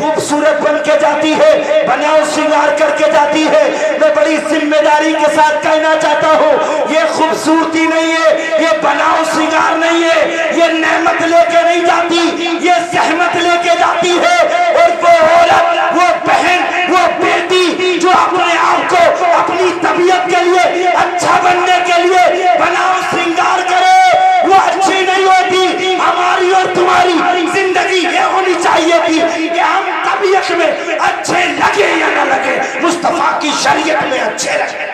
خوبصورت بن کے جاتی ہے, بناؤ سنگار کر کے جاتی ہے. میں بڑی ذمہ داری کے ساتھ کہنا چاہتا ہوں, یہ خوبصورتی نہیں ہے, یہ بناؤ سنگار نہیں ہے, یہ نعمت لے کے نہیں جاتی, یہ زحمت لے کے جاتی ہے. اور وہ عورت, وہ بہن, وہ بیٹی جو اپنے آپ کو اپنی طبیعت کے لیے اچھا بننے کے لیے بناؤ سنگار کرے, وہ اچھی نہیں ہوتی. ہماری اور تمہاری زندگی یہ ہونی چاہیے تھی کہ ہم طبیعت میں اچھے لگے یا نہ لگے, مصطفیٰ کی شریعت میں اچھے لگے.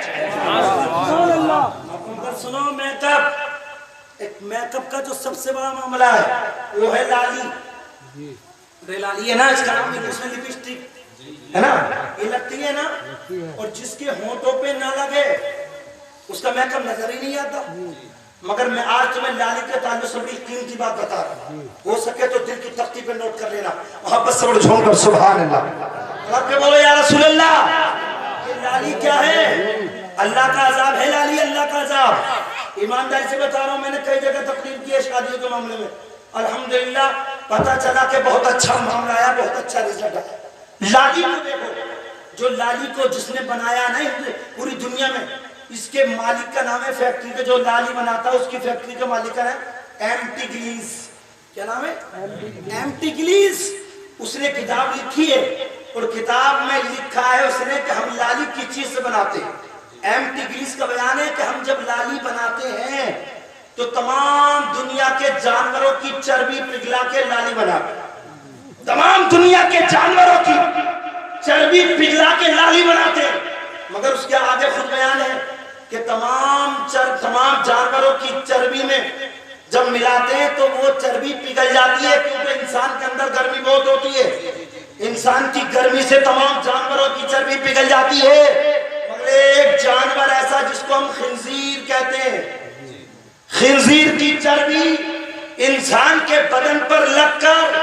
سنو, میک اپ, ایک میک اپ کا جو سب سے بڑا معاملہ ہے وہ ہے لالی. لالی ہے نا, اس کا نام ہے لپسٹک ہے نا, یہ لگتی ہے نا, اور جس کے ہونٹوں پہ نہ لگے اس کا میک اپ نظر ہی نہیں آتا. مگر میں آج تمہیں لالی کے تعلق سے بڑی قیمتی بات بتا رہا ہوں, ہو سکے تو دل کی تختی پہ نوٹ کر لینا. محبت سے بڑھ جھوم کر سبحان اللہ. رب کے بولو یا رسول اللہ, یہ لالی کیا ہے؟ اللہ کا عذاب ہے لالی, اللہ کا عذاب. ایمانداری سے بتا رہا ہوں, میں نے کئی جگہ تقریر کی ہے شادیوں کے معاملے میں, الحمدللہ پتا چلا کہ بہت اچھا معاملہ آیا, بہت اچھا رزلٹ آیا. لالی کو دیکھو, جو لالی کو جس نے بنایا نہیں پوری دنیا میں, اس کے مالک کا نام ہے, فیکٹری کے جو لالی بناتا ہے اس کی فیکٹری کا مالک کا ہے ایمٹی گلیز. کیا نام ہے؟ Empty glazed. اس نے کتاب لکھی ہے اور کتاب میں لکھا ہے اس نے کہ ہم لالی کس چیز سے بناتے ہیں. ایمٹی گلیز کا بیان ہے کہ ہم جب لالی بناتے ہیں تو تمام دنیا کے جانوروں کی چربی پگھلا کے لالی بناتے ہیں. تمام دنیا کے جانوروں کی چربی پگھلا کے لالی بناتے ہیں. مگر اس کے آگے خود بیان ہے کہ تمام جانوروں کی چربی میں جب ملاتے ہیں تو وہ چربی پگھل جاتی ہے, کیونکہ انسان کے اندر گرمی بہت ہوتی ہے. انسان کی گرمی سے تمام جانوروں کی چربی پگھل جاتی ہے. مگر ایک جانور ایسا جس کو ہم خنزیر کہتے ہیں, خنزیر کی چربی انسان کے بدن پر لگ کر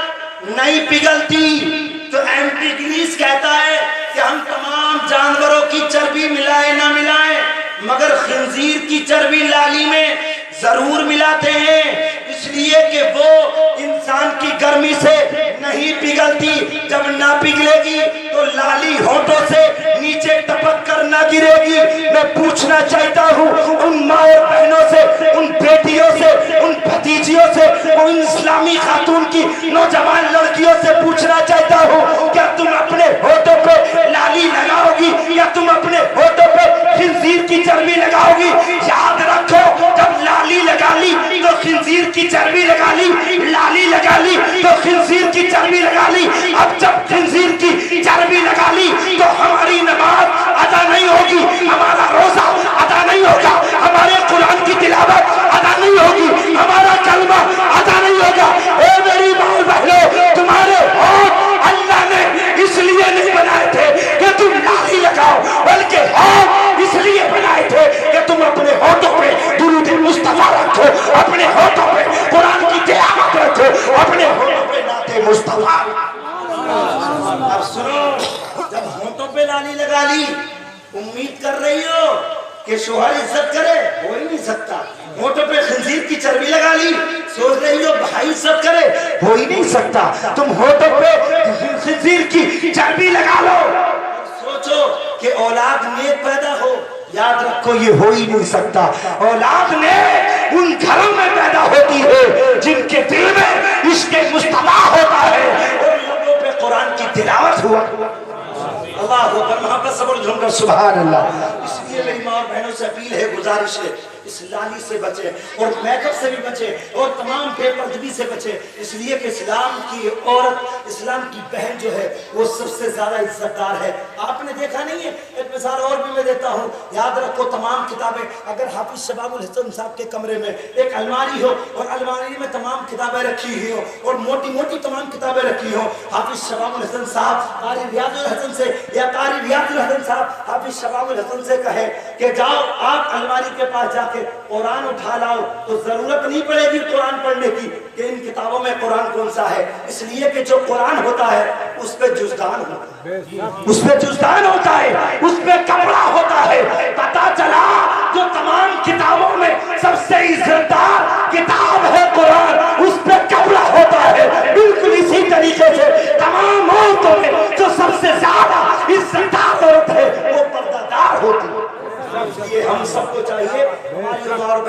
نہیں پگھلتی. تو ایمٹی گلیز کہتا ہے کہ ہم تمام جانوروں کی چربی ملائے نہ ملائیں, مگر خنزیر کی چربی لالی میں ضرور ملاتے ہیں, اس لیے کہ وہ انسان کی گرمی سے نہیں پگھلتی. جب نہ پگھلے گی تو لالی ہونٹوں سے نیچے ٹپک کر نہ گرے گی. میں پوچھنا چاہتا ہوں ان ماں اور بہنوں سے, ان بیٹیوں سے, ان بھتیجیوں سے, ان اسلامی خاتون کی نوجوان لڑکیوں سے پوچھنا چاہتا ہوں, کیا تم اپنے ہونٹوں پہ لالی لگاؤ گی یا تم اپنے ہونٹوں پہ خنزیر کی چربی لگاؤ گی؟ یاد رکھو, جب لالی لگا لی تو خنزیر کی چربی لگا لی, لالی لگا لی تو خنزیر کی چربی لگا لی. اب جب خنزیر کی چربی لگا لی تو ہماری نماز ادا نہیں ہوگی, ہمارا روزہ ادا نہیں ہوگا, ہمارے قرآن کی تلاوت ادا نہیں ہوگی, ہمارا کلمہ ادا نہیں ہوگا. اے میری ماں بہنوں, تمہارے ہونٹ اللہ نے اس لیے نہیں بنائے تھے کہ تم لالی لگاؤ, بلکہ ہونٹ اس لیے بنائے تھے کہ تم اپنے ہونٹوں پہ درود مصطفیٰ رکھو, اپنے ہونٹوں پہ قرآن کی تلاوت رکھو, اپنے ہونٹوں پہ نعت مصطفیٰ. اب سنو, جب ہونٹوں پہ لالی لگا لی, امید کر رہی ہو کہ شوہر عزت کرے, ہو ہی نہیں سکتا. ہونٹوں پہ خنزیر کی چربی لگا لی, سوچ رہی ہو بھائی عزت کرے, ہو ہی نہیں سکتا. تم ہونٹوں پہ خنزیر کی چربی لگا لو, سوچو کہ اولاد نیک پیدا ہو, یاد رکھو یہ ہو ہی نہیں سکتا. اولاد نیک ان گھروں میں پیدا ہوتی ہے جن کے دل میں عشق مصطفیٰ ہوتا ہے اور لبوں پہ قرآن کی تلاوت ہوا. اللہ اکبر, محبت سے بڑھ جھوم کر سبحان اللہ. اس لیے میری ماں اور بہنوں سے اپیل ہے, گزارش ہے, اس لالی سے بچے اور میک اپ سے بھی بچے اور تمام بے پردگی سے بچے, اس لیے کہ اسلام کی عورت, اسلام کی بہن جو ہے وہ سب سے زیادہ عزت دار ہے. آپ نے دیکھا نہیں ہے, ایک مثال اور بھی میں دیتا ہوں, یاد رکھو تمام کتابیں, اگر حافظ شباب الحسن صاحب کے کمرے میں ایک الماری ہو اور الماری میں تمام کتابیں رکھی ہوئی ہوں اور موٹی موٹی تمام کتابیں رکھی ہوں, حافظ شباب الحسن صاحب قاری ریاض الحسن سے یا قاری ریاض الحسن صاحب حافظ شباب الحسن سے کہے کہ جاؤ آپ الماری کے پاس جا کے قرآن اٹھا لاؤ, تو ضرورت نہیں پڑے گی قرآن پڑھنے کی کہ ان کتابوں میں قرآن کون سا ہے, اس لیے کہ جو قرآن ہوتا ہے اس پہ جزدان ہوتا ہے, اس پہ جزدان ہوتا ہے, اس پہ کپڑا ہوتا ہے. پتا چلا جو تمام کتابوں میں سب سے عزتدار کتاب ہے قرآن, اس پہ کپڑا ہوتا ہے. بالکل اسی طریقے سے تمام عورتوں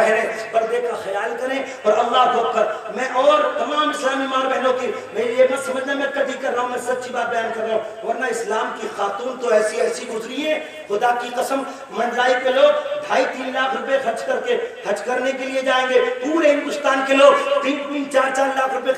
بہنیں پردے کا خیال کریں اور اللہ کو اکبر. میں اور تمام اسلامی ماں بہنوں کی میں یہ مت سمجھنا میں کٹی کر رہا ہوں, میں سچی بات بیان کر رہا ہوں, ورنہ اسلام کی خاتون تو ایسی ایسی گزری ہے خدا کی قسم. منڈلائی کے لوگ 2.5-3 لاکھ روپے خرچ کر کے حج کرنے کے لیے جائیں گے, پورے ہندوستان کے لوگ 3-4 لاکھ روپے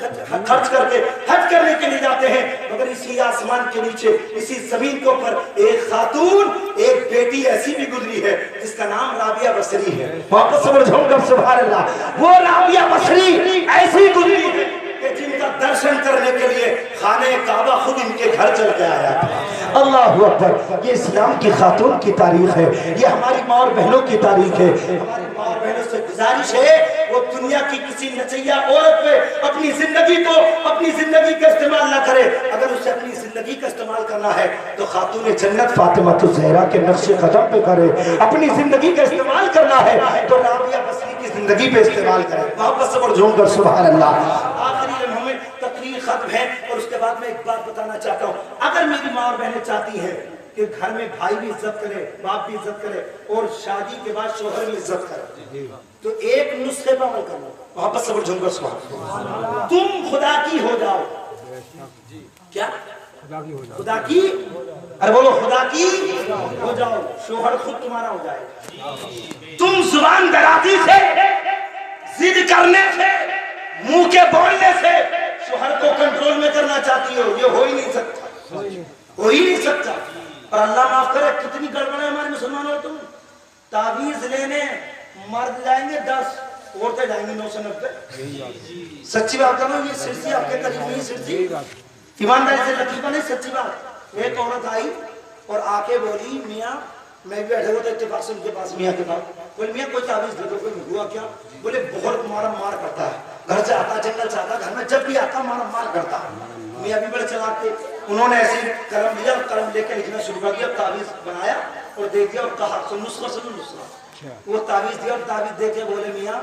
خرچ کر کے حج کرنے کے لیے جاتے ہیں, مگر اسی آسمان کے نیچے اسی زمین کے اوپر ایک خاتون ایک بیٹی ایسی بھی گزری ہے جس کا نام رابعہ بصری ہے. واپس سمجھوں گا سبحان اللہ. وہ رابعہ بصری ایسی گزری ہے کہ جن کا درشن کرنے کے لیے خانہ کعبہ خود ان کے گھر چل کے آیا تھا. اللہ اکبر. یہ اسلام کی خاتون کی تاریخ ہے, یہ ہماری ماں اور بہنوں کی تاریخ ہے. ہماری ماں اور بہنوں سے گزارش ہے وہ دنیا کی کسی نچیا عورت پہ اپنی زندگی کا استعمال نہ کرے. اگر اسے اپنی زندگی کا استعمال کرنا ہے تو خاتون جنت فاطمہ الزہرا کے نقش قدم پہ کرے. اپنی زندگی کا استعمال کرنا ہے تو رابعہ بصری کی زندگی پہ استعمال کرے. واپس سے بڑھ کر سبحان اللہ. آخری لمحوں میں تقریر ختم ہے اور اس کے بعد میں ایک بات بتانا چاہتا ہوں. اگر میری ماں اور بہنیں چاہتی ہیں کہ گھر میں بھائی بھی عزت کرے, باپ بھی عزت کرے اور شادی کے بعد شوہر بھی عزت کرے, تو ایک نسخے پر عمل کرو. واپس سے بڑھ کر سبحان اللہ. تم خدا کی ہو جاؤ. کیا خدا کی؟ ارے بولو خدا کی ہو جاؤ, شوہر خود تمہارا ہو جائے. تم زبان درازی سے, ضد کرنے سے, منہ کے بولنے سے شوہر کو کنٹرول میں کرنا چاہتی ہو, یہ ہو ہی نہیں سکتا. اور اللہ معاف کرے کتنی گڑبڑ ہے ہمارے مسلمانوں. تم تعویذ لینے مرد جائیں گے 10, عورتیں جائیں گی 990. سچی بات کر رہا ہوں, یہ سرسی آپ کے قریب نہیں, سرسی ایمانداری سے لطیفہ نہیں, سچی بات. ایک عورت آئی اور آ کے بولی میاں, میں بھی بیٹھے ہوتا اتفاق سے ان کے پاس میاں کے پاس, بولے میاں کوئی تعویذ دے دو. کوئی ہوا کیا؟ بولے بہت مار کرتا ہے, گھر سے آتا جنگل سے آتا, گھر میں جب بھی آتا مار کرتا. میاں بھی بڑے چلاک تھے, انہوں نے ایسے قلم لیا اور قلم لے کے لکھنا شروع کر دیا, تعویذ بنایا اور دے دیا اور کہا نسخہ سنو نسخہ. وہ تعویذ دیا اور تعویذ دے کے بولے میاں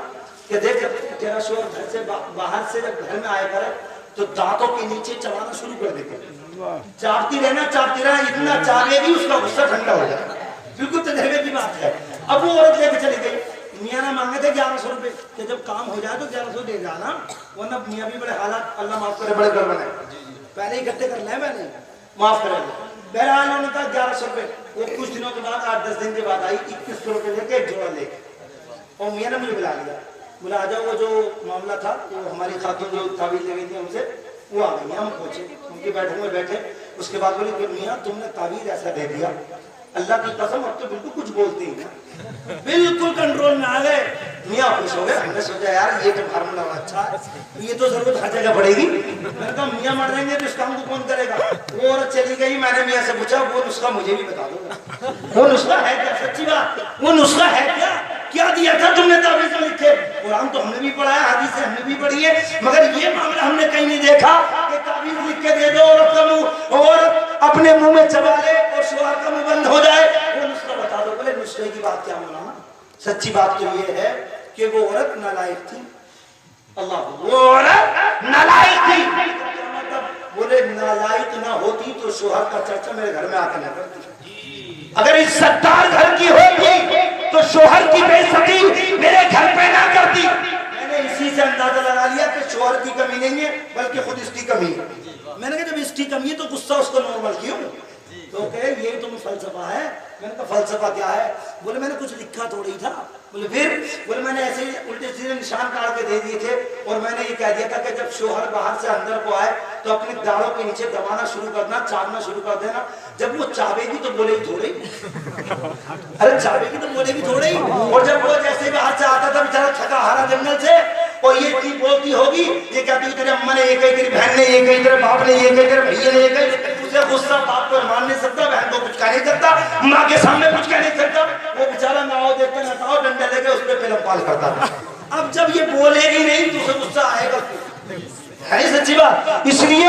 کہ دیکھ تیرا شوہر گھر سے باہر سے جب گھر میں آیا کرے تو دانتوں کے نیچے چبانا شروع کر دیتے, چاپتی رہنا اتنا چاہے گی اس کا غصہ ٹھنڈا ہو جائے. بالکل تجربے کی بات ہے. اب وہ عورت لے کے چلی گئی. میاں نے مانگے تھے 1100 روپے کہ جب کام ہو جائے تو 1100 دے جانا, ورنہ میاں بھی بڑے حالات اللہ معاف کرے بڑے گڑبڑ ہیں, پہلے ہی اکٹھے کر لیں, میں نے معاف کرے. بہرحال انہوں نے کہا 1100 روپے. وہ کچھ دنوں کے بعد 8-10 دن کے بعد آئی 2100 روپے لے کے ایک جوڑا لے کے, اور میاں نے مجھے بلا لیا. بولا آ جاؤ, وہ جو معاملہ تھا وہ ہماری خاتون جو تعویذ لے گئی تھی ہم سے وہ آ گئی. ہم پہنچے, ان کے بیٹھوں میں بیٹھے. اس کے بعد بولی کہ میاں تم نے تعویذ ایسا دے دیا, اللہ کی قسم اب تو بالکل کچھ بولتے ہی نا, بالکل کنٹرول میں آ گئے. میاں خوش ہو گئے. ہم نے سوچا یار یہ تو فارمولا اچھا ہے, یہ تو ضرورت ہر جگہ پڑے گی. میں نے کہا میاں مر رہیں گے تو اس کام کو کون کرے گا. وہ عورت چلی گئی. میں نے میاں سے پوچھا وہ نسخہ مجھے بھی بتا دو, وہ نسخہ ہے کیا؟ سچی بات, وہ نسخہ ہے کیا دیا تھا تم نے تعویذ میں لکھے؟ قرآن تو ہم نے بھی پڑھا ہے, حدیثیں ہم نے بھی پڑھی ہے, مگر یہ معاملہ ہم نے کہیں نہیں دیکھا کہ تعویذ لکھ کے دے دو عورت کا منہ, عورت اپنے منہ میں چبا لے اور شوہر کا منہ بند ہو جائے. وہ نسخہ بتا دو. بولے نسخے کی بات کیا مولانا, سچی بات تو یہ ہے کہ وہ عورت نالائق تھی. اللہ, وہ عورت نالائق تھی. بولے نالائق نہ ہوتی تو شوہر کا چرچا میرے گھر میں آ کے نہ کرتی. اگر عزتدار گھر کی ہوتی تو شوہر کی بے عزتی میرے گھر پہ نہ کرتی. میں نے اسی سے اندازہ لگا لیا کہ شوہر کی کمی نہیں ہے بلکہ خود اس کی کمی ہے. میں نے کہا جب اس کی کمی ہے تو غصہ اس کو نارمل کیوں؟ تو کہ یہ تم فلسفہ ہے. میں نے کہا فلسفہ کیا ہے؟ بولے میں نے کچھ لکھا تھوڑی تھا. بولے پھر؟ بولے میں نے ایسے الٹے سیدھے نشان کاٹ کے دے دیے تھے اور میں نے یہ کہہ دیا تھا کہ جب شوہر باہر سے اندر کو آئے تو اپنی داڑھوں کے نیچے دبانا شروع کرنا, چاٹنا شروع کر دینا. جب وہ چاہے گی تو بولے گی تھوڑے ہی, ارے چاہے گی تو بولے گی تھوڑے ہی. اور جب وہ جیسے باہر سے آتا تھا بیچارہ تھکا ہارا جنگل سے, اور یہ تھی بولتی ہوگی, یہ کہتی تیرے اماں نے یہ کہی, تیری بہن نے یہ کہی, تیرے باپ نے یہ کہی, تیرے بھیا نے یہ کہی. اسے غصہ باپ کو مان نہیں سکتا, بہن کو کچھ کہہ نہیں سکتا, ماں کے سامنے کچھ کہہ نہیں سکتا. وہ بیچارہ ناؤ دیکھتے نہ تاؤ ڈنڈے لے کے اس پہ فلم پال کرتا تھا. اب جب یہ بولے گی نہیں تو اسے غصہ آئے گا. ہے سچی بات. اس لیے